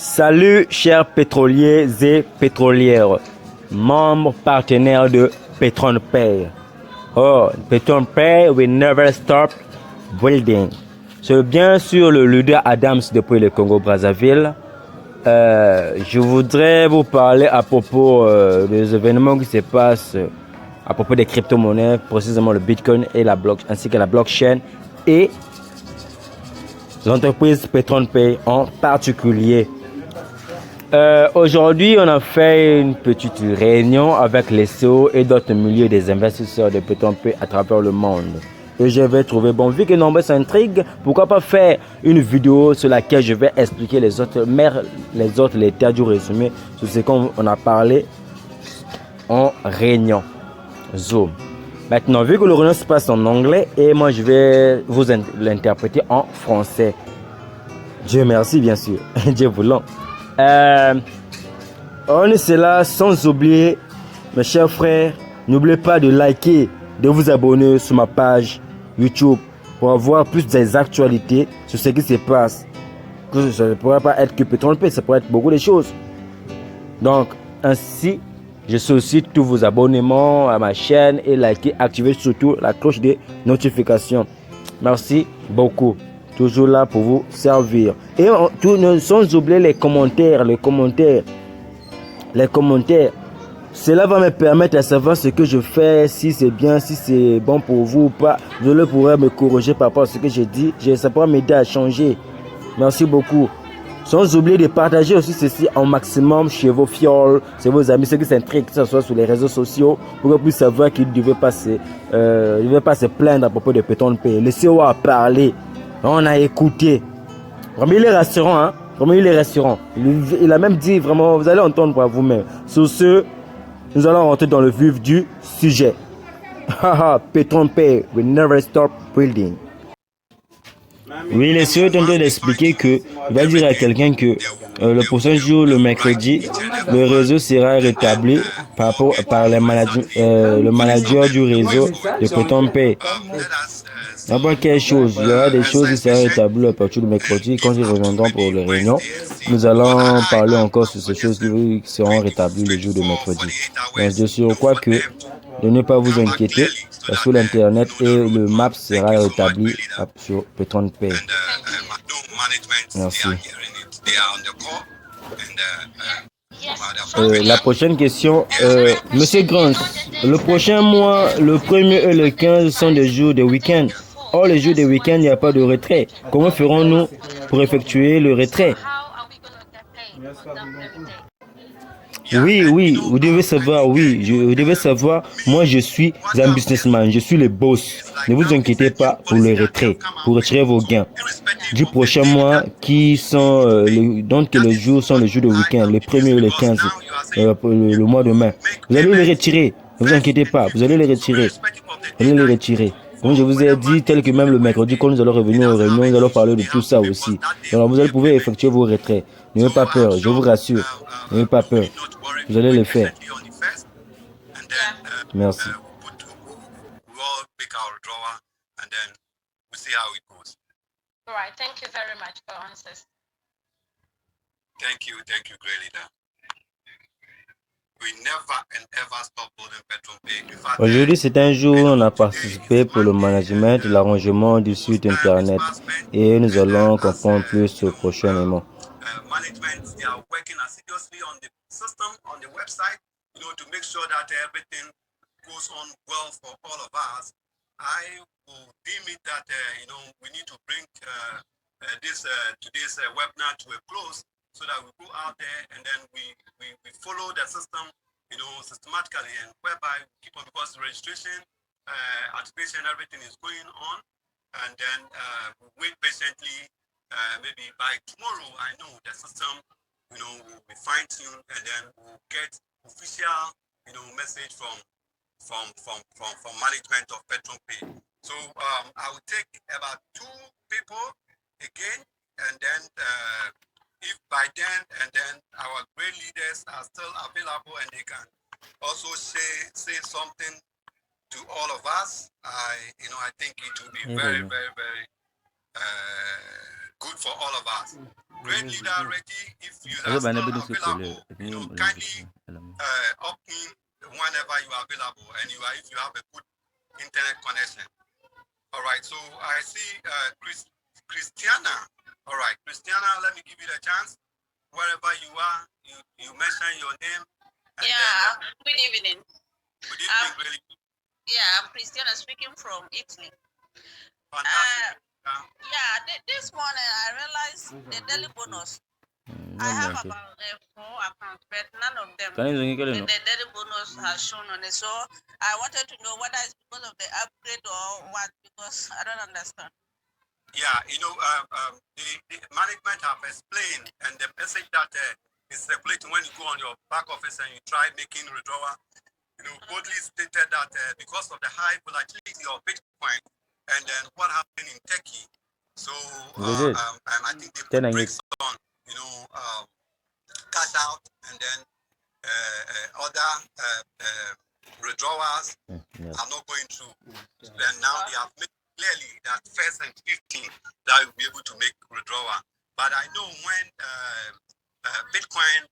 Salut chers pétroliers et pétrolières, membres partenaires de PetronPay. Oh, PetronPay will never stop building. C'est bien sûr le leader Adams depuis le Congo-Brazzaville. Je voudrais vous parler à propos des événements qui se passent à propos des crypto-monnaies, précisément le Bitcoin et ainsi que la blockchain et l'entreprise PetronPay en particulier. Aujourd'hui, on a fait une petite réunion avec les CEO et d'autres milliers des investisseurs de PetronPay à travers le monde. Et je vais trouver, bon, vu que nombre s'intrigue, pourquoi pas faire une vidéo sur laquelle je vais expliquer les terres du résumé sur ce qu'on a parlé en réunion Zoom. Maintenant, vu que le réunion se passe en anglais, et moi je vais vous l'interpréter en français. Dieu merci, bien sûr. Dieu voulant. On est là sans oublier, mes chers frères, n'oubliez pas de liker, de vous abonner sur ma page YouTube pour avoir plus des actualités sur ce qui se passe. Que ça ne pourrait pas être que PetronPay, ça pourrait être beaucoup de choses. Donc, ainsi, je sollicite tous vos abonnements à ma chaîne et liker, activez surtout la cloche de notification. Merci beaucoup. Toujours là pour vous servir. Et sans oublier les commentaires. Cela va me permettre de savoir ce que je fais, si c'est bien, si c'est bon pour vous ou pas. Je le pourrais me corriger par rapport à ce que j'ai dit. Ça pourra m'aider à changer. Merci beaucoup. Sans oublier de partager aussi ceci en maximum chez vos fioles, chez vos amis, ceux qui s'intriguent, que ce soit sur les réseaux sociaux, pour qu'ils puissent savoir qu'ils ne devaient pas se plaindre à propos de PetronPay. Le CEO a parlé. On a écouté. Vraiment, il est rassurant, hein. Vraiment, il est rassurant. Il a même dit, vraiment, vous allez entendre par vous-même. Sur ce, nous allons rentrer dans le vif du sujet. Haha, PetronPay will never stop building. Oui, les CEO est en train d'expliquer que, il va dire à quelqu'un que le prochain jour, le mercredi, le réseau sera rétabli par le manager du réseau de PetronPay. Après quelque chose, il y aura des choses qui seront rétablies à partir du mercredi. Quand ils reviendront pour les réunions, nous allons parler encore sur ces choses qui seront rétablies le jour de mercredi. Donc, je suis au quoi que de ne pas vous inquiéter, parce que l'internet et le map sera rétabli sur PetronPay. Merci. La prochaine question, Monsieur Grant, le prochain mois, le 1er et le 15 sont des jours de week-end. Or, les jours de week-end, il n'y a pas de retrait. Comment ferons-nous pour effectuer le retrait? Oui, vous devez savoir, vous devez savoir, moi je suis un businessman, je suis le boss. Ne vous inquiétez pas pour le retrait, pour retirer vos gains. Du prochain mois, donc les jours sont les jours de week-end, le 1er et le 15, le mois de mai. Vous allez les retirer, ne vous inquiétez pas, vous allez les retirer. Vous allez les retirer. Comme je vous ai dit, tel que même le mercredi, quand nous allons revenir aux réunions, nous allons parler de tout ça aussi. Alors vous allez pouvoir effectuer vos retraits. N'ayez pas peur, je vous rassure. N'ayez pas peur. Vous allez le faire. Merci. Aujourd'hui, c'est un jour où on a participé pour le management et l'arrangement du site internet et nous allons comprendre plus prochainement. So that we go out there and then we follow the system, systematically, and whereby we keep on, because registration, activation, everything is going on, and then we wait patiently. Maybe by tomorrow, I know the system, will be fine-tuned, and then we'll get official, message from management of PetronPay. So I will take about 2 people again, and then. If by then and then our great leaders are still available and they can also say something to all of us, I think it will be very, very, very good for all of us. Great leader Reggie, if you are still available, kindly up in whenever you are available and if you have a good internet connection. All right, so I see Christiana. All right, Christiana, let me give you the chance. Wherever you are, you mention your name. Yeah, good evening. Good evening, really. Yeah, I'm Christiana speaking from Italy. Fantastic. This morning I realized the daily bonus. I have about 4 accounts, but none of them the daily bonus has shown on it. So I wanted to know whether it's because of the upgrade or what, because I don't understand. Yeah, the management have explained, and the message that is circulating when you go on your back office and you try making withdrawal, boldly stated that because of the high volatility of Bitcoin and then what happened in Turkey, so I think they put brakes on, cash out, and then other withdrawals are not going through. And now they have made clearly that first and 15 that will be able to make withdrawal. But I know when Bitcoin,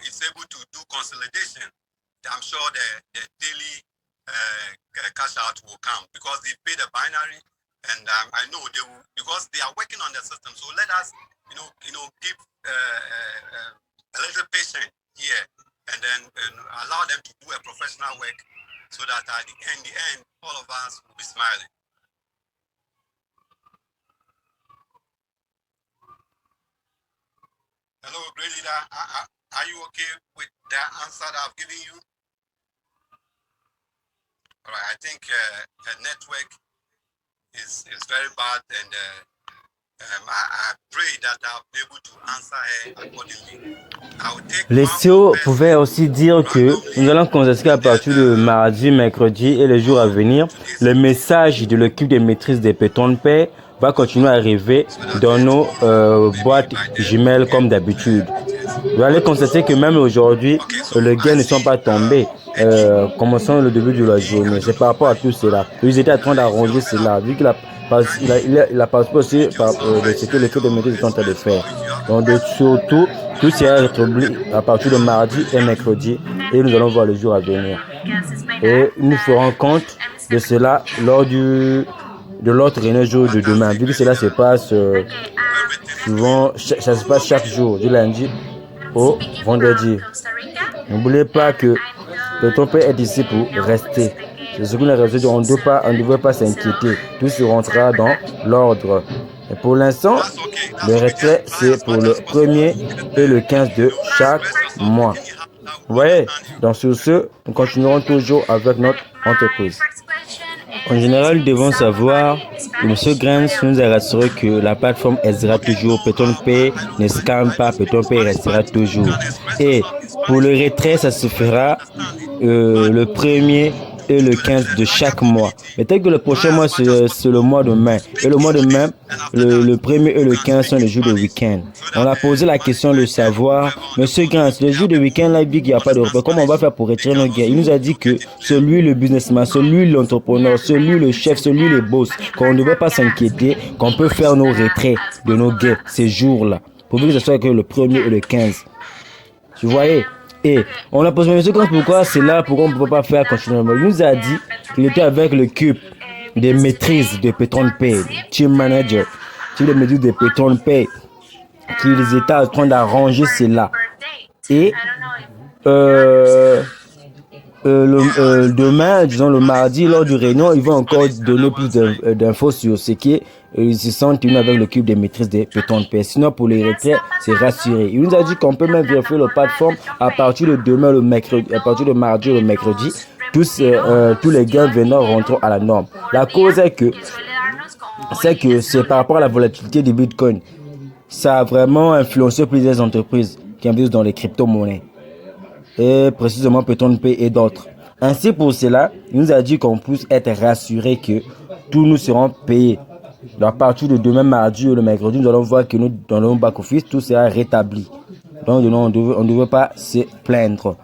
is able to do consolidation, I'm sure the daily cash out will come because they pay the binary, and I know they will, because they are working on the system. So let us, give a little patience here, and then allow them to do a professional work, so that at the end, all of us will be smiling. Hello, great leader. Are you okay with the answer that I've given you? All right, I think the network is very bad, and I pray that I'll be able to answer her accordingly. Les CEO pouvaient aussi dire que nous allons constater à partir de mardi, mercredi et les jours à venir, le message de l'équipe de maîtrise des pétons de paix va continuer à arriver dans nos boîtes Gmail comme d'habitude. Vous allez constater que même aujourd'hui, les gains ne sont pas tombés. Commençons le début de la journée. C'est par rapport à tout cela. Ils étaient en train d'arranger cela, vu qu'il a participé aussi de ce que l'équipe de maîtrise est en train de faire. Donc surtout, tout sera rétabli à partir de mardi et mercredi, et nous allons voir le jour à venir. Et nous ferons compte de cela lors de l'autre réunion jour de demain, vu que cela se passe souvent, ça se passe chaque jour, du lundi au vendredi. N'oubliez pas que le temps peut être ici pour rester. C'est ce qu'on a résolu. On ne devrait pas s'inquiéter. Tout se rentrera dans l'ordre. Et pour l'instant, le retrait, c'est pour le 1er et le 15 de chaque mois. Vous voyez, donc sur ce, nous continuerons toujours avec notre entreprise. En général, nous devons savoir que M. Grants nous a rassuré que la plateforme restera toujours. Péton Pay ne scamme pas, Péton Pay restera toujours. Et pour le retrait, ça se fera le 1er et le 15 de chaque mois. Peut-être que le prochain mois, c'est le mois de mai. Et le mois de mai, le 1er et le 15 sont les jours de week-end. On a posé la question de savoir, Monsieur Grants, les jours de week-end, là, il dit qu'il n'y a pas de repos. Comment on va faire pour retirer nos gains? Il nous a dit que celui le businessman, celui l'entrepreneur, celui le chef, celui le boss, qu'on ne devait pas s'inquiéter, qu'on peut faire nos retraits de nos gains ces jours-là. Pourvu que ce soit que le 1er et le 15. Tu voyais? Et on a posé M. Grants pourquoi c'est là, pourquoi on ne peut pas faire continuellement. Il nous a dit qu'il était avec le cube des maîtrises de Péton Pay, team manager, team de maîtrise de Péton Pay, qu'ils étaient en train d'arranger cela. Et demain, disons le mardi, lors du réunion, ils vont encore donner plus d'infos sur ce qui ils se sont tenus avec le cube de maîtrise des pétons de paix. Sinon, pour les retraits, c'est rassuré. Il nous a dit qu'on peut même vérifier la plateforme à partir de demain, le mercredi, à partir de mardi ou le mercredi. Tous les gains venant rentrent à la norme. La cause est que c'est par rapport à la volatilité du Bitcoin. Ça a vraiment influencé plusieurs entreprises qui investissent dans les crypto-monnaies. Et précisément Péton Pay et d'autres. Ainsi pour cela, il nous a dit qu'on puisse être rassuré que tous nous serons payés. Donc à partir de demain mardi ou le mercredi, nous allons voir que nous, dans le back-office, tout sera rétabli. Donc on ne devrait pas se plaindre.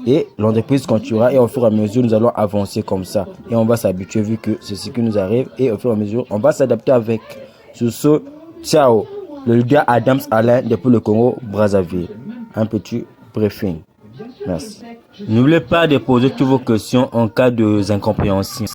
Et l'entreprise continuera et au fur et à mesure, nous allons avancer comme ça. Et on va s'habituer vu que c'est ce qui nous arrive. Et au fur et à mesure, on va s'adapter avec. Sur ce, ciao. le leader Adams Alain depuis le Congo Brazzaville. Un petit briefing. Merci. N'oubliez pas de poser toutes vos questions en cas d'incompréhension.